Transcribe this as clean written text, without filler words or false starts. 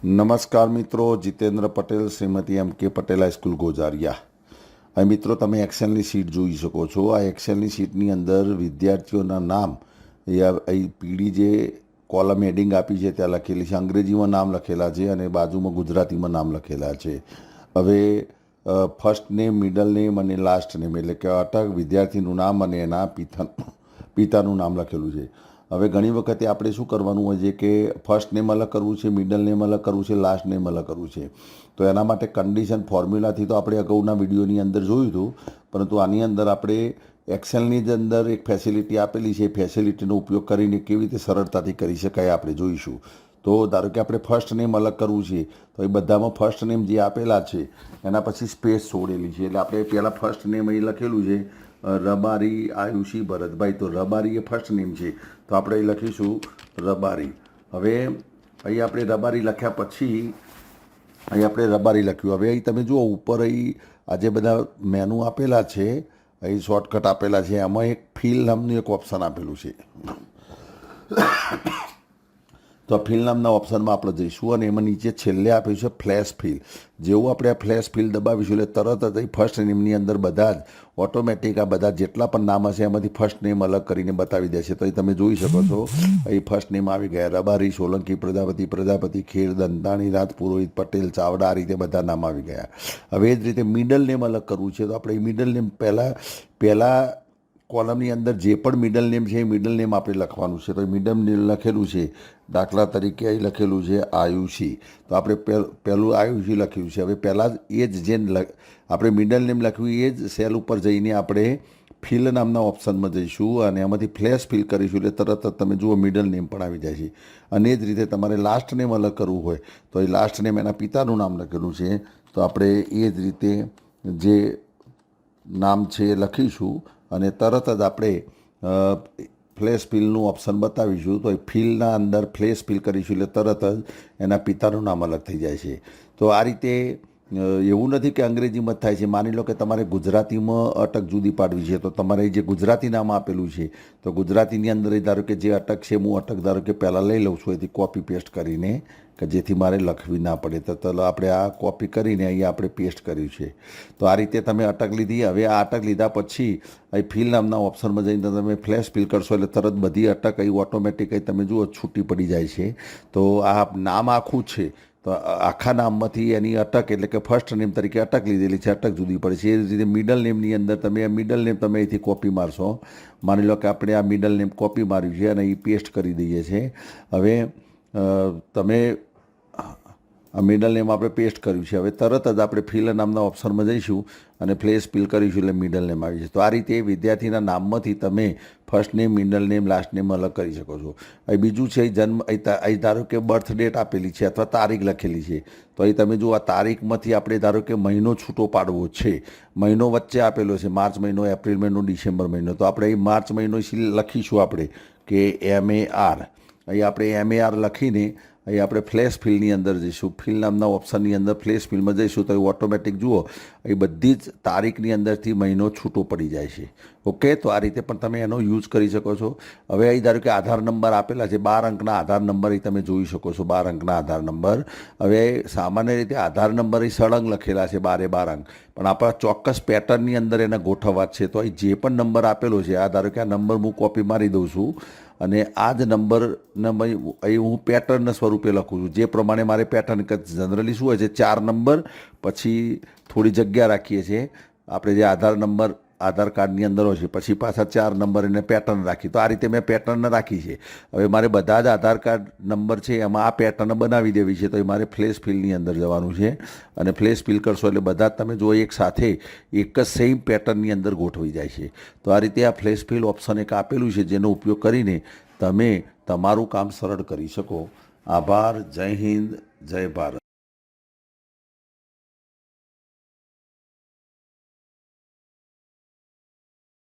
નમસ્કાર મિત્રો, જીતેન્દ્ર પટેલ, શ્રીમતી એમ કે પટેલ હાઈસ્કૂલ ગોઝારિયા. અહીં મિત્રો તમે એક્સેલની શીટ જોઈ શકો છો. આ એક્સેલની શીટની અંદર વિદ્યાર્થીઓના નામ અહીં પીળી જે કોલમ હેડિંગ આપી છે ત્યાં લખેલી છે. અંગ્રેજીમાં નામ લખેલા છે અને બાજુમાં ગુજરાતીમાં નામ લખેલા છે. હવે ફર્સ્ટ નેમ, મિડલ નેમ અને લાસ્ટ નેમ એટલે કે અટક વિદ્યાર્થીનું નામ અને એના પિતાનું નામ લખેલું છે. હવે ઘણી વખતે આપણે શું કરવાનું હોય છે કે ફર્સ્ટ નેમ અલગ કરવું છે, મિડલ નેમ અલગ કરવું છે, લાસ્ટ નેમ અલગ કરવું છે. તો એના માટે કન્ડિશન ફોર્મ્યુલાથી તો આપણે અગાઉના વિડીયોની અંદર જોયું હતું, પરંતુ આની અંદર આપણે એક્સેલની જ અંદર એક ફેસિલિટી આપેલી છે. એ ફેસિલિટીનો ઉપયોગ કરીને કેવી રીતે સરળતાથી કરી શકાય આપણે જોઈશું. તો ધારો કે આપણે ફર્સ્ટ નેમ અલગ કરવું છે, તો એ બધામાં ફર્સ્ટ નેમ જે આપેલા છે એના પછી સ્પેસ છોડેલી છે. એટલે આપણે પહેલાં ફર્સ્ટ નેમ અહીં લખેલું છે રબારી આયુષી ભરતભાઈ. તો રબારી એ ફર્સ્ટ નેમ છે, તો આપણે અહીં લખીશું રબારી. હવે અહીં આપણે રબારી લખ્યા પછી અહીં આપણે રબારી લખ્યું. હવે અહીં તમે જુઓ ઉપર અહીં આ જે બધા મેનુ આપેલા છે, અહીં શોર્ટકટ આપેલા છે, એમાં એક ફિલ નામનું એક ઓપ્શન આપેલું છે. તો આ ફિલ નામના ઓપ્શનમાં આપણે જઈશું અને એમાં નીચે છેલ્લે આપ્યું છે ફ્લેશ ફિલ. જેવું આપણે આ ફ્લેશ ફિલ દબાવીશું એટલે તરત જ અહીં ફર્સ્ટ નેમની અંદર બધા જ ઓટોમેટિક આ બધા જેટલા પણ નામ હશે એમાંથી ફર્સ્ટ નેમ અલગ કરીને બતાવી દેશે. તો અહીં તમે જોઈ શકો છો અહીં ફર્સ્ટ નેમ આવી ગયા રબારી, સોલંકી, પ્રજાપતિ, ખેર, દંતાણી, રાજ, પુરોહિત, પટેલ, ચાવડા, આ રીતે બધા નામ આવી ગયા. હવે એ જ રીતે મિડલ નેમ અલગ કરવું છે, તો આપણે મિડલ નેમ પહેલાં કોલમની અંદર જે પણ મિડલ નેમ છે એ મિડલ નેમ આપણે લખવાનું છે. તો મિડલ નેમ લખેલું છે, દાખલા તરીકે અહીં લખેલું છે આયુષી, તો આપણે પહેલું આયુષી લખ્યું છે. હવે પહેલાં જ એ જ જે આપણે મિડલ નેમ લખ્યું એ જ સેલ ઉપર જઈને આપણે ફિલ નામના ઓપ્શનમાં જઈશું અને એમાંથી ફ્લેશ ફિલ કરીશું એટલે તરત જ તમે જુઓ મિડલ નેમ પણ આવી જાય છે. અને એ જ રીતે તમારે લાસ્ટ નેમ અલગ કરવું હોય તો એ લાસ્ટ નેમ એના પિતાનું નામ લખેલું છે, તો આપણે એ જ રીતે જે નામ છે એ લખીશું અને તરત જ આપણે ફ્લેશ ફિલનું ઓપ્શન બતાવીશું. તો એ ફિલના અંદર ફ્લેશ ફિલ કરીશું એટલે તરત જ એના પિતાનું નામ અલગ થઈ જાય છે. તો આ રીતે એવું નથી કે અંગ્રેજીમાં જ થાય છે. માની લો કે તમારે ગુજરાતીમાં અટક જુદી પાડવી છે, તો તમારે જે ગુજરાતી નામ આપેલું છે તો ગુજરાતીની અંદર ધારો કે જે અટક છે હું અટક ધારો કે પહેલાં લઈ લઉં છું એથી કોપી પેસ્ટ કરીને, કે જેથી મારે લખવી ના પડે. તો ચાલો આપણે આ કોપી કરીને અહીંયા આપણે પેસ્ટ કર્યું છે. તો આ રીતે તમે અટક લીધી. હવે આ અટક લીધા પછી અહીં ફિલ નામના ઓપ્શનમાં જઈને તમે ફ્લેશ ફિલ કરશો એટલે તરત બધી અટક અહીં ઓટોમેટિક અહીં તમે જુઓ છૂટી પડી જાય છે. તો આ નામ આખું છે, તો આખા નામમાંથી એની અટક એટલે કે ફર્સ્ટ નેમ તરીકે અટક લીધેલી છે, અટક જુદી પડે છે. એ જ રીતે મિડલ નેમની અંદર તમે આ મિડલ નેમ તમે અહીંથી કોપી મારશો. માની લો કે આપણે આ મિડલ નેમ કોપી માર્યું છે અને એ પેસ્ટ કરી દઈએ છીએ. હવે તમે આ મિડલ નેમ આપણે પેસ્ટ કર્યું છે. હવે તરત જ આપણે ફિલ નામના ઓપ્શનમાં જઈશું અને ફ્લેશ ફિલ કરીશું એટલે મિડલ નેમ આવી છે. તો આ રીતે વિદ્યાર્થીના નામમાંથી તમે first name, middle name, last name અલગ કરી શકો છો. અહીં બીજું છે જન્મ, અહીં ધારો કે બર્થ ડેટ આપેલી છે અથવા તારીખ લખેલી છે, તો અહીં તમે જુઓ આ તારીખમાંથી આપણે ધારો કે મહિનો છૂટો પાડવો છે. મહિનો વચ્ચે આપેલો છે માર્ચ મહિનો, એપ્રિલ મહિનો, ડિસેમ્બર મહિનો, તો આપણે અહીં માર્ચ મહિનો લખીશું આપણે કે MAR. અહીં આપણે MAR લખીને અહીં આપણે ફ્લેશ ફિલની અંદર જઈશું. ફિલ નામના ઓપ્શનની અંદર ફ્લેશ ફિલમાં જઈશું તો એ ઓટોમેટિક જુઓ એ બધી જ તારીખની અંદરથી મહિનો છૂટો પડી જાય છે. ઓકે, તો આ રીતે પણ તમે એનો યુઝ કરી શકો છો. હવે અહીં ધારો કે આધાર નંબર આપેલા છે, 12 અંકના આધાર નંબર અહીં તમે જોઈ શકો છો, 12 અંકના આધાર નંબર. હવે સામાન્ય રીતે આધાર નંબર અહીં સળંગ લખેલા છે 12 અંક, પણ આપણા ચોક્કસ પેટર્નની અંદર એને ગોઠવવા છે. તો અહીં જે પણ નંબર આપેલો છે, આ ધારો કે આ નંબર હું કોપી મારી દઉં છું અને આ જ નંબરના અહીં હું પેટર્ન સ્વરૂપે લખું છું. જે પ્રમાણે મારે પેટર્ન જનરલી શું હોય છે 4 નંબર પછી થોડી જગ્યા રાખીએ છીએ આપણે, જે આધાર નંબર આધાર કાર્ડની અંદર હોય છે, પછી પાછા 4 નંબર એને પેટર્ન રાખી. તો આ રીતે મેં પેટર્ન રાખી છે. હવે મારે બધા જ આધાર કાર્ડ નંબર છે એમાં આ પેટર્ન બનાવી દેવી છે, તો એ મારે ફ્લેશ ફિલની અંદર જવાનું છે અને ફ્લેશ ફિલ કરશો એટલે બધા જ તમે જો એક સાથે એક જ સેમ પેટર્નની અંદર ગોઠવાઈ જાય છે. તો આ રીતે આ ફ્લેશ ફિલ ઓપ્શન એક આપેલું છે જેનો ઉપયોગ કરીને તમે તમારું કામ સરળ કરી શકો. આભાર. જય હિન્દ, જય ભારત.